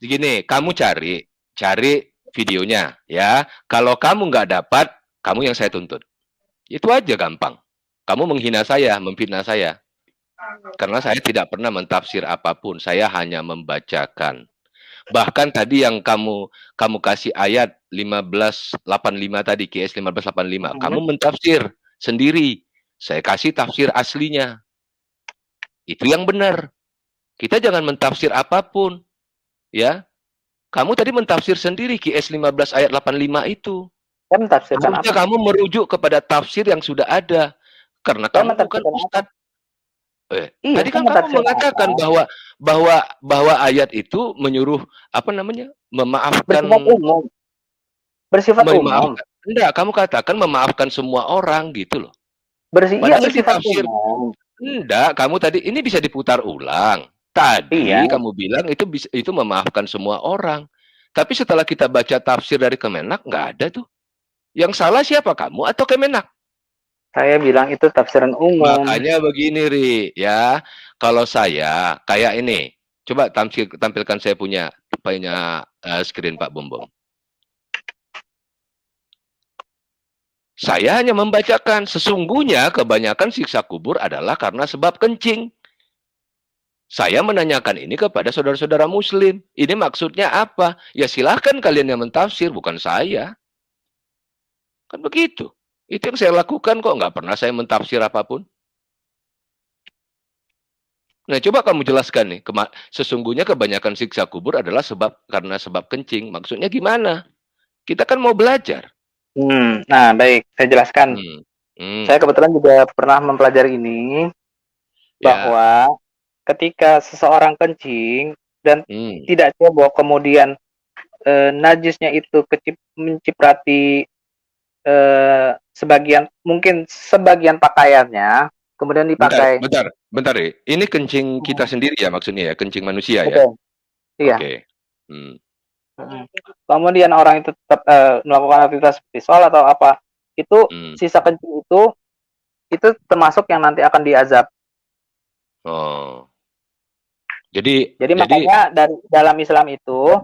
Gini, kamu cari videonya ya. Kalau kamu nggak dapat, kamu yang saya tuntut. Itu aja gampang. Kamu menghina saya, memfitnah saya. Karena saya tidak pernah mentafsir apapun, saya hanya membacakan. Bahkan tadi yang kamu kasih ayat 1585 tadi, QS 1585, kamu mentafsir sendiri. Saya kasih tafsir aslinya. Itu yang benar. Kita jangan mentafsir apapun, ya. Kamu tadi mentafsir sendiri QS 15 ayat 85 itu. Saya mentafsirkan Harusnya apa? kamu merujuk kepada tafsir yang sudah ada. Karena Saya kamu bukan ustadz. Iya, Tadi saya kan kamu mentafsirkan mengatakan apa? bahwa ayat itu menyuruh apa namanya? Memaafkan Bersifat umum. Bersifat umum. memaafkan. Enggak, kamu katakan memaafkan semua orang gitu loh. Iya, Padahal bersifat ditafsir umum. enggak, kamu tadi ini bisa diputar ulang. Iya. Tadi kamu bilang itu memaafkan semua orang. Tapi setelah kita baca tafsir dari Kemenak enggak ada tuh. Yang salah siapa, kamu atau Kemenak? Saya bilang itu tafsiran umum. Makanya begini, Ri, ya. Kalau saya kayak ini, coba tampilkan saya punya screen Pak Bombong. Saya hanya membacakan, sesungguhnya kebanyakan siksa kubur adalah karena sebab kencing. Saya menanyakan ini kepada saudara-saudara muslim. Ini maksudnya apa? Ya silahkan kalian yang mentafsir, bukan saya. Kan begitu. Itu yang saya lakukan kok. Nggak pernah saya mentafsir apapun. Nah, coba kamu jelaskan nih. Sesungguhnya kebanyakan siksa kubur adalah karena sebab kencing. Maksudnya gimana? Kita kan mau belajar. Nah, baik. Saya jelaskan. Saya kebetulan juga pernah mempelajari ini. Bahwa ketika seseorang kencing dan tidak cebok, kemudian najisnya itu menciprati mungkin sebagian pakaiannya, kemudian dipakai. Bentar. Ini kencing kita sendiri ya maksudnya ya, kencing manusia. Betul. Ya. Iya. Oke. Kemudian orang itu tetap melakukan aktivitas seperti sholat atau apa, itu sisa kencing itu termasuk yang nanti akan diazab. Oh. Jadi makanya dalam Islam itu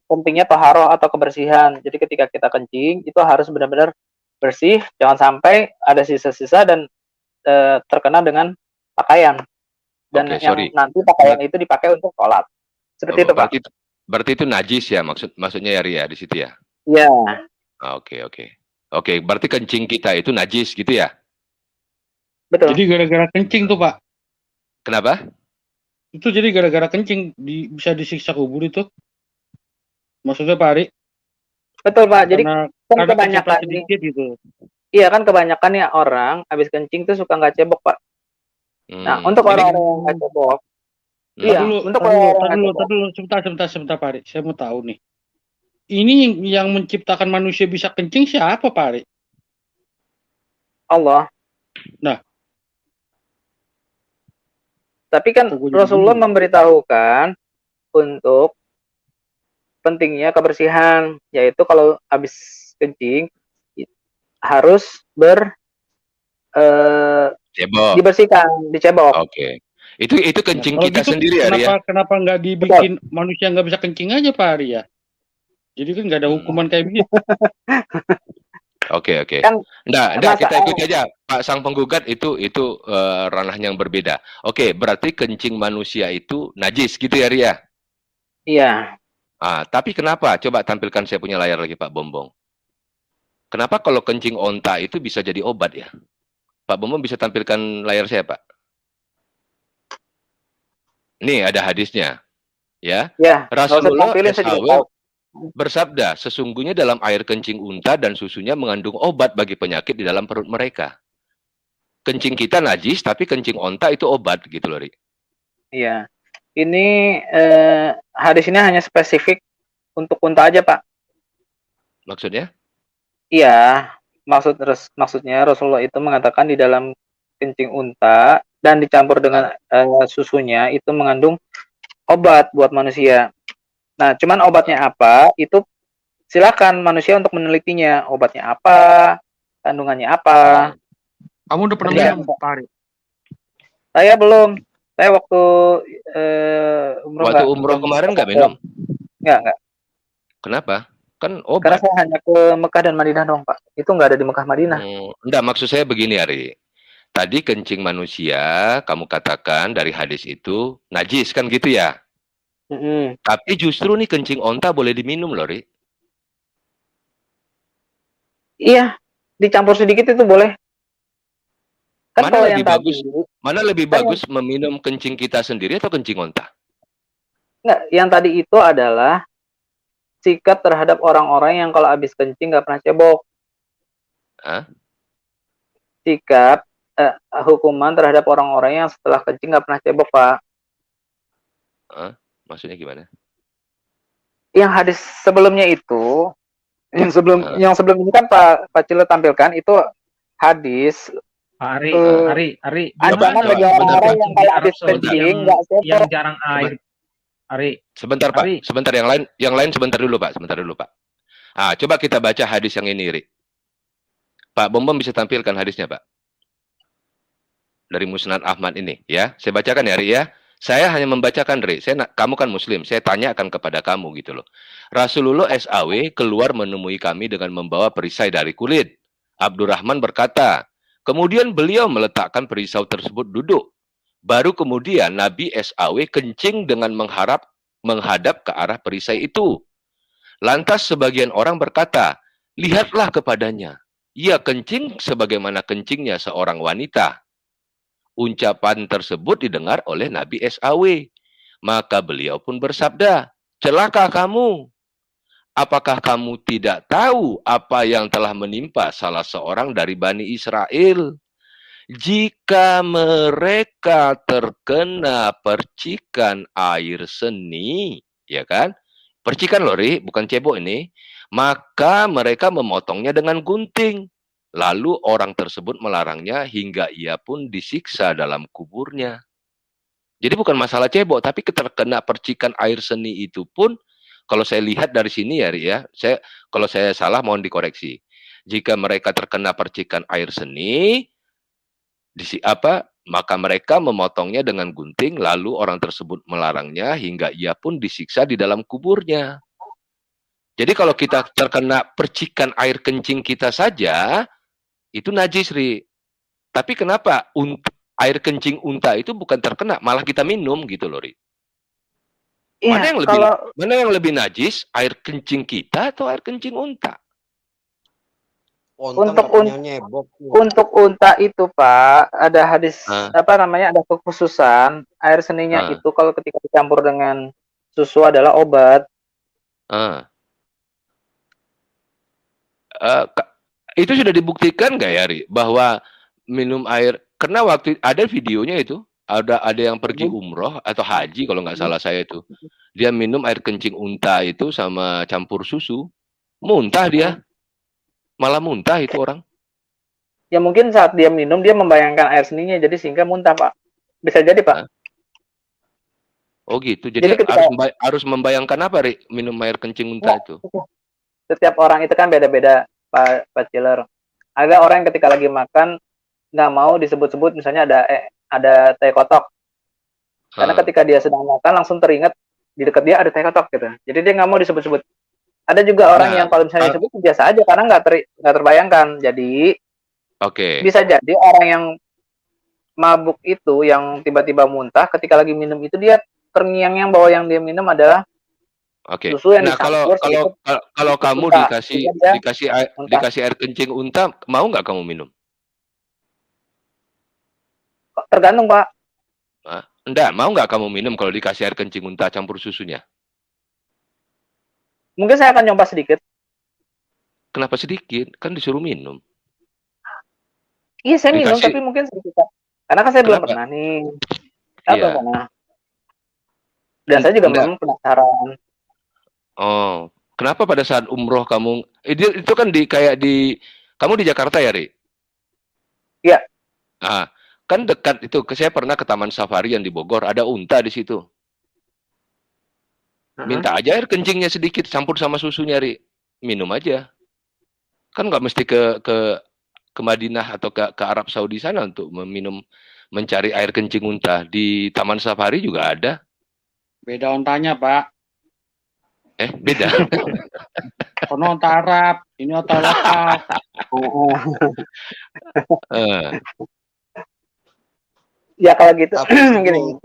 pentingnya taharah atau kebersihan. Jadi ketika kita kencing itu harus benar-benar bersih, jangan sampai ada sisa-sisa dan terkena dengan pakaian. Dan nanti pakaian itu dipakai untuk sholat. Seperti itu, Pak. Berarti itu najis ya maksudnya ya Ria di situ ya? Iya. Oke, berarti kencing kita itu najis gitu ya? Betul. Jadi gara-gara kencing tuh, Pak. Kenapa? Itu jadi gara-gara kencing bisa disiksa kubur itu? Maksudnya Pak Ari? Betul, Pak. Jadi karena kebanyakan sedikit gitu. Iya kan kebanyakan ya orang habis kencing tuh suka nggak cebok, Pak. Nah, untuk orang-orang yang nggak cebok, sebentar Pak Ari. Saya mau tahu nih. Ini yang menciptakan manusia bisa kencing siapa, Pak Ari? Allah. Nah. Tapi kan Rasulullah memberitahukan untuk pentingnya kebersihan, yaitu kalau habis kencing harus dibersihkan, dicebok. Oke. Itu kencing kita gitu, sendiri ya. Kenapa nggak dibikin manusia nggak bisa kencing aja Pak Ari ya? Jadi kan nggak ada hukuman kayak begitu. Oke. Nggak, kita ikut aja Pak Sang Penggugat itu ranah yang berbeda. Oke, berarti kencing manusia itu najis gitu ya Ria? Iya. Tapi kenapa? Coba tampilkan saya punya layar lagi Pak Bombong. Kenapa kalau kencing onta itu bisa jadi obat ya? Pak Bombong bisa tampilkan layar saya Pak? Nih ada hadisnya. Ya. Rasulullah bersabda, sesungguhnya dalam air kencing unta dan susunya mengandung obat bagi penyakit di dalam perut mereka. Kencing kita najis, tapi kencing onta itu obat gitu loh, Ri. Iya. Ini hadis ini hanya spesifik untuk unta aja, Pak. Maksudnya? Iya, maksudnya Rasulullah itu mengatakan di dalam kencing unta dan dicampur dengan susunya itu mengandung obat buat manusia. Nah, cuman obatnya apa? Itu silakan manusia untuk menelitinya. Obatnya apa? Kandungannya apa? Kamu udah pernah minum, Pak Ari? Saya belum. Saya waktu umroh Waktu umroh kemarin nggak minum? Nggak. Kenapa? Kan Karena obat. saya hanya ke Mekah dan Madinah dong, Pak. Itu nggak ada di Mekah Madinah. Enggak, maksud saya begini, Ari. Tadi kencing manusia, kamu katakan dari hadis itu najis, kan gitu ya? Tapi justru nih kencing onta boleh diminum loh, Ri. Iya, dicampur sedikit itu boleh. Kan Mana kalau lebih yang bagus? tadi, Mana lebih kan bagus meminum kencing kita sendiri atau kencing onta? Enggak, yang tadi itu adalah sikap terhadap orang-orang yang kalau habis kencing nggak pernah cebok. Hah? Sikap hukuman terhadap orang-orang yang setelah kencing nggak pernah cebok, Pak. Maksudnya gimana? Yang hadis sebelumnya itu, yang sebelum ini kan Pak Cilo tampilkan itu hadis. Ari, ancaman bagi orang-orang yang kalau habis kencing nggak cebok. Yang jarang air. Ari. Sebentar, Pak. Sebentar, yang lain sebentar dulu, Pak. Sebentar dulu, Pak. Coba kita baca hadis yang ini, Ri. Pak Bom bisa tampilkan hadisnya, Pak. Dari Musnad Ahmad ini, ya. Saya bacakan ya, Ri, ya. Saya hanya membacakan, Ri. Kamu kan Muslim, saya tanyakan kepada kamu gitu loh. Rasulullah SAW keluar menemui kami dengan membawa perisai dari kulit. Abdurrahman berkata, kemudian beliau meletakkan perisai tersebut duduk. Baru kemudian Nabi SAW kencing dengan menghadap ke arah perisai itu. Lantas sebagian orang berkata, lihatlah kepadanya. Ia kencing sebagaimana kencingnya seorang wanita. Ucapan tersebut didengar oleh Nabi SAW. Maka beliau pun bersabda, celaka kamu. Apakah kamu tidak tahu apa yang telah menimpa salah seorang dari Bani Israel? Jika mereka terkena percikan air seni, ya kan? Percikan loh, Ri, bukan cebok ini. Maka mereka memotongnya dengan gunting. Lalu orang tersebut melarangnya hingga ia pun disiksa dalam kuburnya. Jadi bukan masalah cebok, tapi terkena percikan air seni itu pun, kalau saya lihat dari sini ya, Ri, ya, kalau saya salah mohon dikoreksi. Jika mereka terkena percikan air seni, maka mereka memotongnya dengan gunting, lalu orang tersebut melarangnya hingga ia pun disiksa di dalam kuburnya. Jadi kalau kita terkena percikan air kencing kita saja, itu najis, Ri. Tapi kenapa air kencing unta itu bukan terkena, malah kita minum gitu loh, Ri. Iya, mana yang lebih najis, air kencing kita atau air kencing unta? Untuk unta itu, Pak, ada hadis ada kekhususan air seninya itu kalau ketika dicampur dengan susu adalah obat. Itu sudah dibuktikan nggak ya, Ri, bahwa minum air, karena waktu ada videonya itu, ada yang pergi umroh atau haji kalau nggak salah saya itu, dia minum air kencing unta itu sama campur susu, muntah dia, malah muntah itu orang. Ya mungkin saat dia minum dia membayangkan air seninya jadi sehingga muntah, Pak. Bisa jadi, Pak. Oh gitu, jadi harus membayangkan apa, Ri, minum air kencing unta itu? Setiap orang itu kan beda-beda, Pak Ciler. Ada orang yang ketika lagi makan nggak mau disebut-sebut, misalnya ada teh kotok. Karena ketika dia sedang makan langsung teringat di dekat dia ada teh kotok gitu. Jadi dia nggak mau disebut-sebut. Ada juga orang yang kalau misalnya disebut biasa aja karena nggak terbayangkan. Jadi bisa jadi orang yang mabuk itu yang tiba-tiba muntah ketika lagi minum itu dia terngiang-ngiang bahwa yang dia minum adalah susu yang dicampur. Kalau kamu dikasih air kencing unta, mau nggak kamu minum? Tergantung, Pak. Enggak, mau nggak kamu minum kalau dikasih air kencing unta campur susunya? Mungkin saya akan nyoba sedikit. Kenapa sedikit? Kan disuruh minum. Iya, saya minum, tapi mungkin sedikit. Karena kan saya belum pernah nih. Saya belum pernah. Dan saya juga memang penasaran. Oh, kenapa pada saat umroh kamu, itu kan kamu di Jakarta ya, Ri? Iya. Kan dekat itu, saya pernah ke Taman Safari yang di Bogor, ada unta di situ. Minta aja air kencingnya sedikit, campur sama susunya, Ri. Minum aja. Kan nggak mesti ke Madinah atau ke Arab Saudi sana untuk mencari air kencing unta di Taman Safari juga ada. Beda ontanya, Pak. Beda. Kono onta Arab, ini onta lokal. Ya kalau gitu, Tapi gini,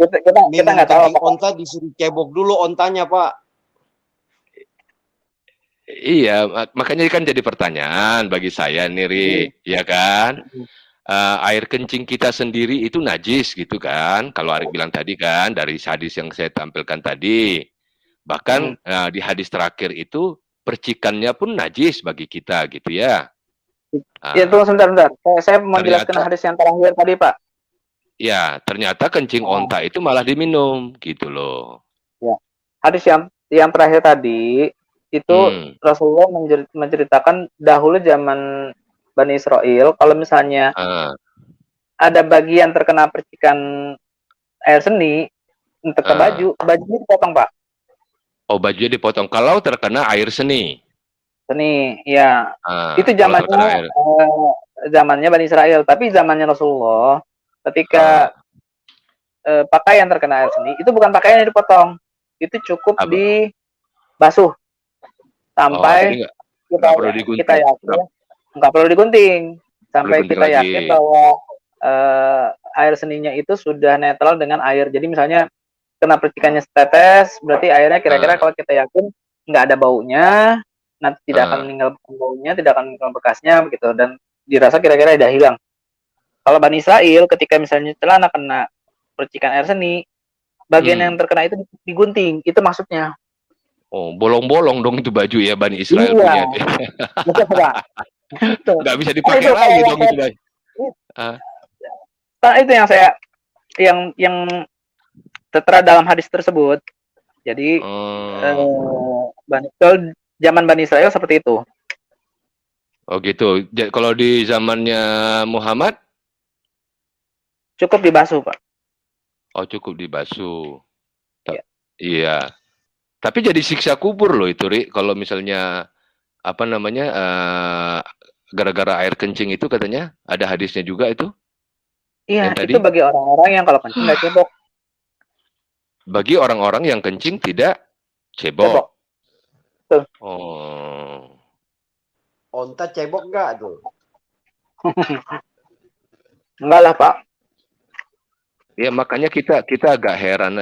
kita nggak tahu apa. Onta disuruh cebok dulu ontanya, Pak. Iya, makanya kan jadi pertanyaan bagi saya nih, Ri, ya kan? Air kencing kita sendiri itu najis gitu kan? Kalau Arik bilang tadi kan, dari hadis yang saya tampilkan tadi. Bahkan di hadis terakhir itu, percikannya pun najis bagi kita gitu ya. Ya, tunggu sebentar. Saya mau jelaskan hadis yang terakhir tadi, Pak. Ya, ternyata kencing onta itu malah diminum gitu loh. Ya. Hadis yang terakhir tadi itu Rasulullah menceritakan dahulu zaman Bani Israel, kalau misalnya ada bagian terkena percikan air seni untuk ke bajunya dipotong, Pak. Oh, bajunya dipotong kalau terkena air seni. Seni, ya. Itu zamannya Bani Israel, tapi zamannya Rasulullah ketika pakaian terkena air seni, itu bukan pakaian yang dipotong, itu cukup dibasuh sampai kita yakin nggak perlu digunting sampai kita yakin bahwa air seninya itu sudah netral dengan air. Jadi misalnya kena percikannya setetes, berarti airnya kira-kira kalau kita yakin nggak ada baunya, nanti tidak akan meninggal baunya, tidak akan meninggal bekasnya begitu, dan dirasa kira-kira udah hilang. Kalau Bani Israel ketika misalnya celana kena percikan air seni, bagian yang terkena itu digunting, itu maksudnya. Oh, bolong-bolong dong itu baju ya Bani Israel punya. Nggak bisa dipakai lagi dong itu baju. Itu yang tertera dalam hadis tersebut. Jadi zaman Bani Israel seperti itu. Oh gitu. Kalau di zamannya Muhammad cukup dibasuh, Pak. Oh, cukup dibasuh. Iya. Tapi jadi siksa kubur loh itu, Ri. Kalau misalnya apa namanya gara-gara air kencing itu katanya ada hadisnya juga itu. Iya, itu bagi orang-orang yang kalau kencing nggak cebok. Bagi orang-orang yang kencing tidak cebok. Onta cebok nggak tuh? Enggak lah, Pak. Ya makanya kita agak heran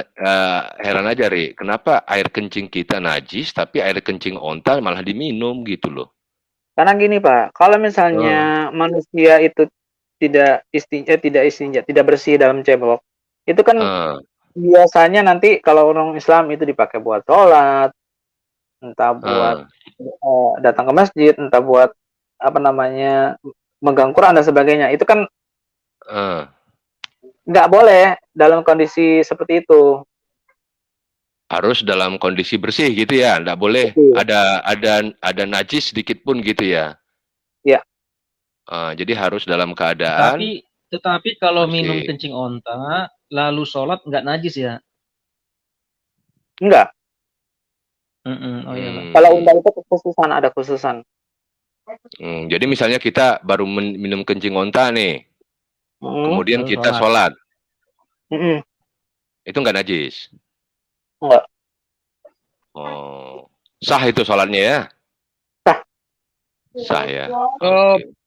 aja, Ri. Kenapa air kencing kita najis tapi air kencing onta malah diminum gitu loh. Karena gini, Pak, kalau misalnya manusia itu tidak istinja, tidak bersih dalam cebok, itu kan biasanya nanti kalau orang Islam itu dipakai buat sholat, entah buat datang ke masjid, entah buat apa namanya megang Quran dan sebagainya. Itu kan nggak boleh dalam kondisi seperti itu. Harus dalam kondisi bersih gitu ya, nggak boleh ada najis sedikit pun gitu ya. Iya. Jadi harus dalam keadaan. Tetapi kalau minum kencing onta lalu sholat nggak najis ya? Enggak. Kalau unta itu ada khususan. Jadi misalnya kita baru minum kencing onta nih. Kemudian kita sholat. Itu nggak najis? Enggak. Oh, sah itu sholatnya ya? Sah ya.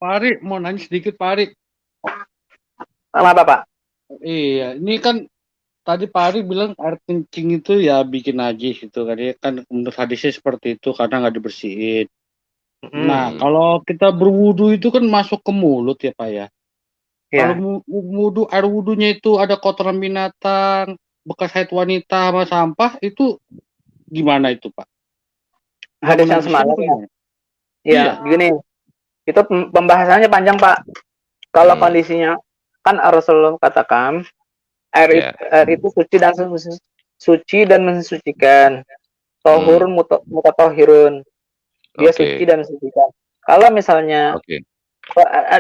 Pak Ari, mau nanya sedikit Pak Ari. Apa, Pak? Iya, ini kan tadi Pak Ari bilang air kencing itu ya bikin najis itu kan menurut hadisnya seperti itu karena nggak dibersihin. Nah, kalau kita berwudu itu kan masuk ke mulut ya Pak ya. Kalau air wudunya itu ada kotoran binatang, bekas haid wanita sama sampah, itu gimana itu Pak? Hadis yang semalam ya. Iya, gini. Itu pembahasannya panjang Pak. Kalau kondisinya kan Rasulullah katakan air itu suci dan mensucikan. Tohurun mutatohirun. Dia suci dan mensucikan. Kalau misalnya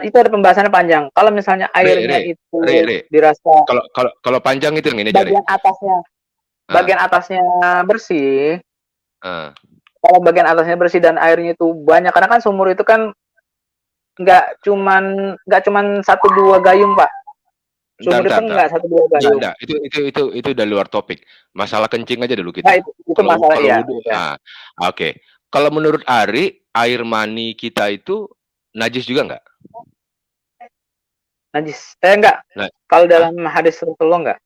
itu ada pembahasannya panjang. Kalau misalnya airnya itu dirasa kalau panjang itu yang ini bagian atasnya bersih. Kalau bagian atasnya bersih dan airnya itu banyak, karena kan sumur itu kan nggak cuman 1-2 gayung Pak. Sumur itu enggak satu dua gayung. Enggak. Itu udah luar topik. Masalah kencing aja dulu Nah, kita. itu masalah ya. Wudu, oke. Kalau menurut Ari, air mani kita itu najis juga enggak? Najis. Enggak. Nah, kalau dalam hadis Rasulullah enggak.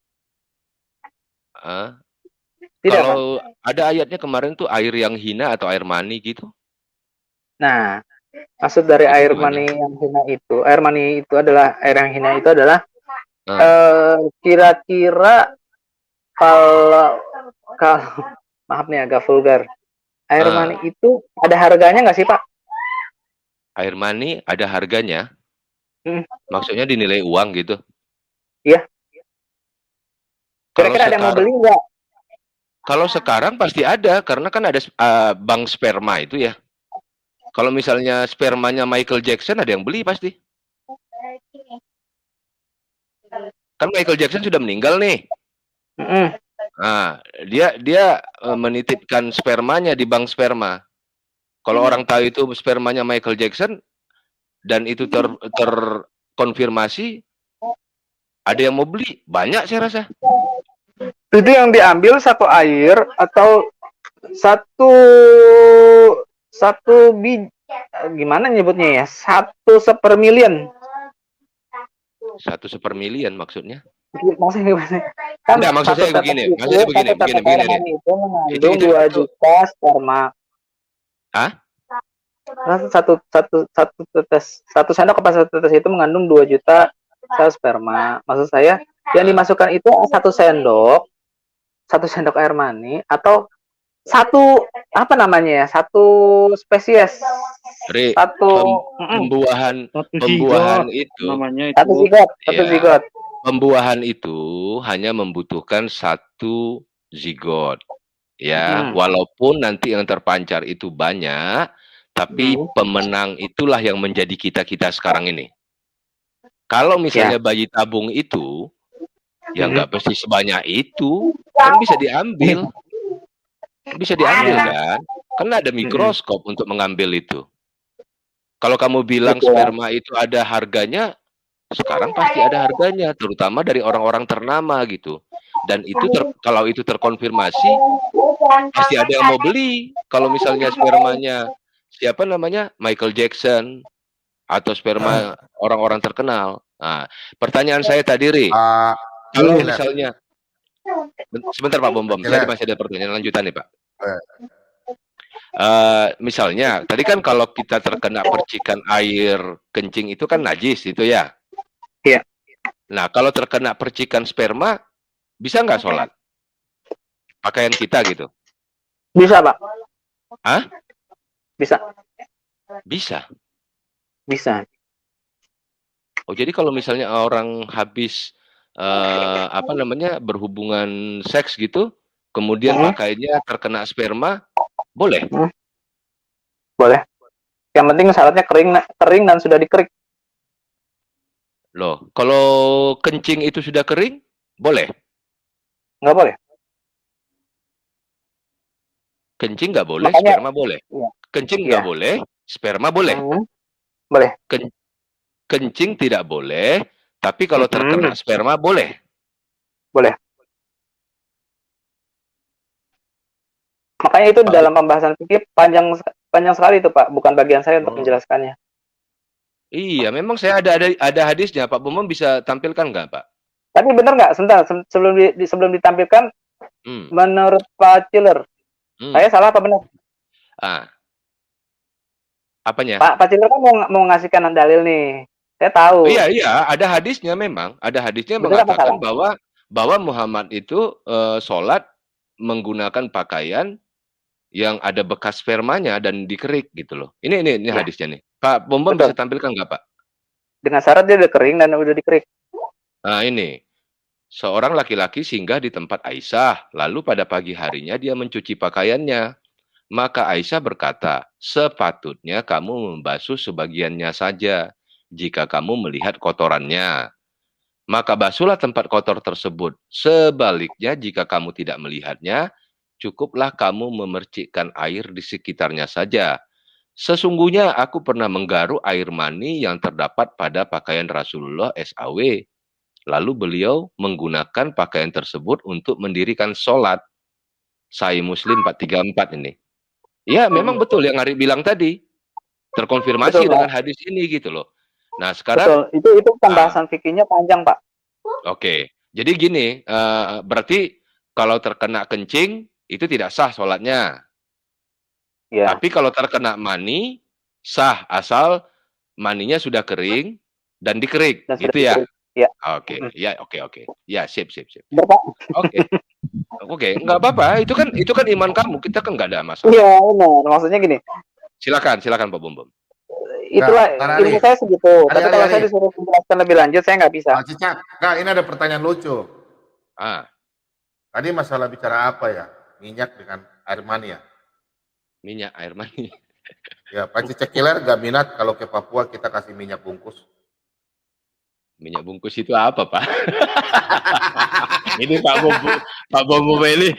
Tidak, kalau ada ayatnya kemarin tuh air yang hina atau air mani gitu. Nah, maksud dari itu air gimana? mani yang hina itu, air mani itu adalah air yang hina itu adalah kira-kira kalau maaf nih agak vulgar. Air mani itu ada harganya nggak sih, Pak? Air mani ada harganya? Maksudnya dinilai uang gitu? Iya. Kira-kira ada yang mau beli nggak? Kalau sekarang pasti ada, karena kan ada bank sperma itu ya. Kalau misalnya spermanya Michael Jackson, ada yang beli pasti. Kan Michael Jackson sudah meninggal nih. Nah, dia menitipkan spermanya di bank sperma. Kalau orang tahu itu spermanya Michael Jackson dan itu terkonfirmasi, ada yang mau beli, banyak saya rasa. Itu yang diambil satu air atau satu gimana nyebutnya ya? 1/1.000.000. 1/1.000.000 maksudnya? Maksudnya gimana? Kan enggak, maksud saya begini. Maksudnya begini. Itu mengandung 2 juta sperma. Hah? Satu sendok apa satu tetes itu mengandung 2 juta sel sperma. Maksud saya yang dimasukkan itu satu sendok air mani atau satu apa namanya ya? Satu spesies. Pembuahan itu namanya itu. Satu zigot. Pembuahan itu hanya membutuhkan 1 zigot. Ya, walaupun nanti yang terpancar itu banyak, tapi pemenang itulah yang menjadi kita sekarang ini. Kalau misalnya bayi tabung itu, ya nggak pasti sebanyak itu, kan bisa diambil. Bisa diambil kan? Karena ada mikroskop untuk mengambil itu. Kalau kamu bilang sperma itu ada harganya, sekarang pasti ada harganya, terutama dari orang-orang ternama gitu. Dan itu kalau itu terkonfirmasi, pasti ada yang mau beli. Kalau misalnya spermanya siapa namanya Michael Jackson atau sperma orang-orang terkenal. Nah, pertanyaan saya tadi, Ri, kalau misalnya sebentar Pak Bom, saya masih ada pertanyaan lanjutan nih Pak. Misalnya tadi kan kalau kita terkena percikan air kencing itu kan najis itu ya. Iya. Nah kalau terkena percikan sperma bisa nggak sholat? Pakaian kita gitu? Bisa Pak. Hah? Bisa. Bisa. Oh jadi kalau misalnya orang habis berhubungan seks gitu, kemudian pakaiannya terkena sperma, boleh? Boleh. Yang penting syaratnya kering dan sudah dikerik. Loh, kalau kencing itu sudah kering, boleh? Nggak boleh. Kencing nggak boleh, sperma boleh. Iya. Kencing nggak boleh, sperma boleh. Boleh. Kencing tidak boleh, tapi kalau terkena sperma boleh. Boleh. Makanya itu dalam pembahasan fikih panjang sekali itu Pak, bukan bagian saya untuk menjelaskannya. Iya, memang saya ada hadisnya. Pak Bumum bisa tampilkan nggak Pak? Tapi benar nggak? Sebentar, sebelum ditampilkan, menurut Pak Ciler, saya salah apa benar? Apanya? Pak Ciler kan mau ngasihkan dalil nih. Saya tahu. Iya, ada hadisnya memang. Ada hadisnya mengatakan bahwa Muhammad itu sholat menggunakan pakaian yang ada bekas spermanya dan dikerik gitu loh. Ini hadisnya nih. Pak Bombom bisa tampilkan nggak Pak? Dengan syarat dia udah kering dan udah dikerik. Nah ini, seorang laki-laki singgah di tempat Aisyah, lalu pada pagi harinya dia mencuci pakaiannya. Maka Aisyah berkata, sepatutnya kamu membasuh sebagiannya saja jika kamu melihat kotorannya. Maka basuhlah tempat kotor tersebut. Sebaliknya jika kamu tidak melihatnya, cukuplah kamu memercikkan air di sekitarnya saja. Sesungguhnya aku pernah menggaruh air mani yang terdapat pada pakaian Rasulullah SAW. Lalu beliau menggunakan pakaian tersebut untuk mendirikan sholat. Sahih Muslim 434 ini. Ya, memang betul yang Ari bilang tadi. Terkonfirmasi Betul, dengan Pak. hadis ini gitu loh. Nah, sekarang betul. Itu pembahasan fikihnya panjang, Pak. Oke. Jadi gini, berarti kalau terkena kencing itu tidak sah sholatnya. Ya. Tapi kalau terkena mani sah asal maninya sudah kering dan dikerik, Dan gitu sudah ya? dikerik. Ya. Oke, ya oke. Ya, sip. Benar, Pak. Oke, nggak apa-apa. Itu kan iman kamu. Kita kan nggak ada masalah. Iya, benar. Maksudnya gini. Silakan Pak Bom. Itulah ilmu saya segitu. Tapi kalau saya disuruh menjelaskan lebih lanjut, saya nggak bisa. Pak Cicak, Kak, ini ada pertanyaan lucu. Tadi masalah bicara apa ya? Minyak dengan air mani ya? Minyak air mani. Ya, Pak Cicak Killer nggak minat kalau ke Papua kita kasih minyak bungkus. Minyak bungkus itu apa, Pak? Ini Pak Bom ini.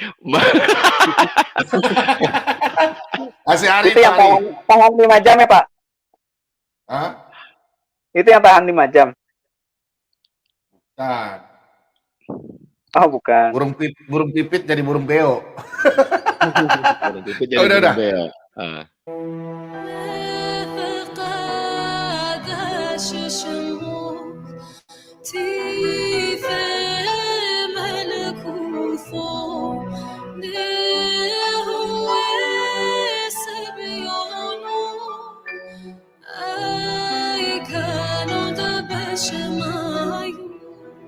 Kasih hari itu yang tahan 5 jam ya, Pak? Hah? Itu yang tahan 5 jam. Nah. Oh, bukan. Burung pipit jadi burung beo. Burung pipit jadi burung beo. شومتون